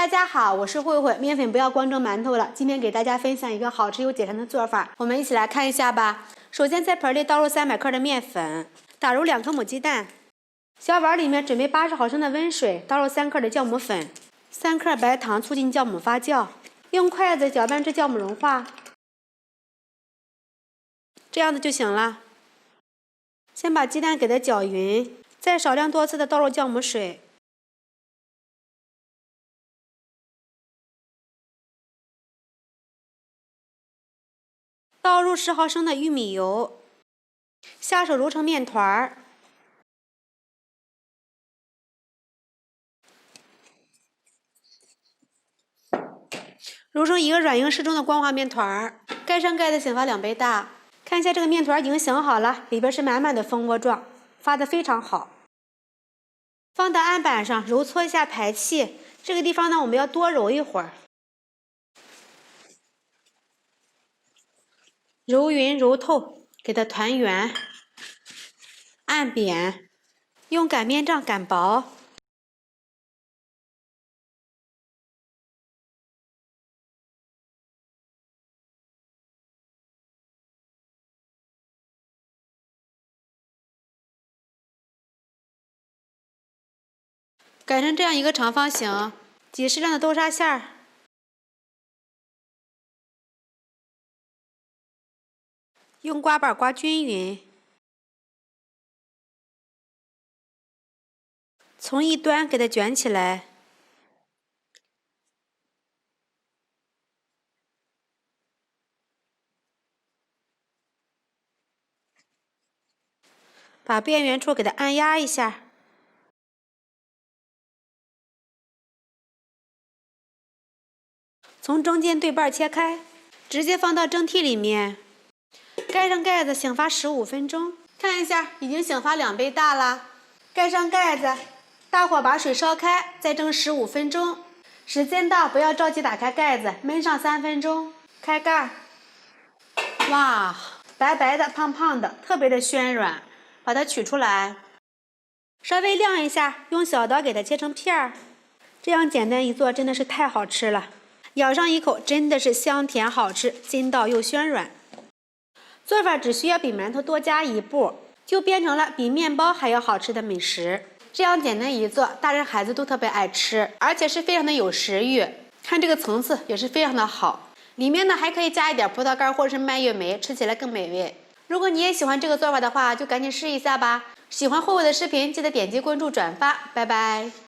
大家好，我是慧慧，面粉不要光蒸馒头了。今天给大家分享一个好吃又简单的做法，我们一起来看一下吧。首先在盆里倒入300克的面粉，打入2颗母鸡蛋，小碗里面准备80毫升的温水，倒入3克的酵母粉，3克白糖，促进酵母发酵，用筷子搅拌至酵母融化，这样子就行了。先把鸡蛋给它搅匀，再少量多次的倒入酵母水。倒入10毫升的玉米油，下手揉成面团儿，揉成一个软硬适中的光滑面团儿。盖上盖子，醒发2倍大。看一下这个面团已经醒好了，里边是满满的蜂窝状，发得非常好。放到案板上揉搓一下排气，这个地方呢我们要多揉一会儿。揉匀揉透，给它团圆，按扁，用擀面杖擀薄。擀成这样一个长方形，挤适量的豆沙馅儿，用刮板刮均匀。从一端给它卷起来，把边缘处给它按压一下，从中间对半切开，直接放到蒸屉里面，盖上盖子，醒发15分钟。看一下，已经醒发2倍大了。盖上盖子，大火把水烧开，再蒸15分钟。时间到，不要着急打开盖子，焖上3分钟。开盖，哇，白白的、胖胖的，特别的暄软。把它取出来，稍微晾一下，用小刀给它切成片儿。这样简单一做，真的是太好吃了。咬上一口，真的是香甜好吃，筋道又暄软。做法只需要比馒头多加1步，就变成了比面包还要好吃的美食。这样简单一做，大人孩子都特别爱吃，而且是非常的有食欲。看这个层次也是非常的好，里面呢还可以加一点葡萄干或者是蔓越莓，吃起来更美味。如果你也喜欢这个做法的话，就赶紧试一下吧。喜欢慧慧的视频，记得点击关注、转发，拜拜。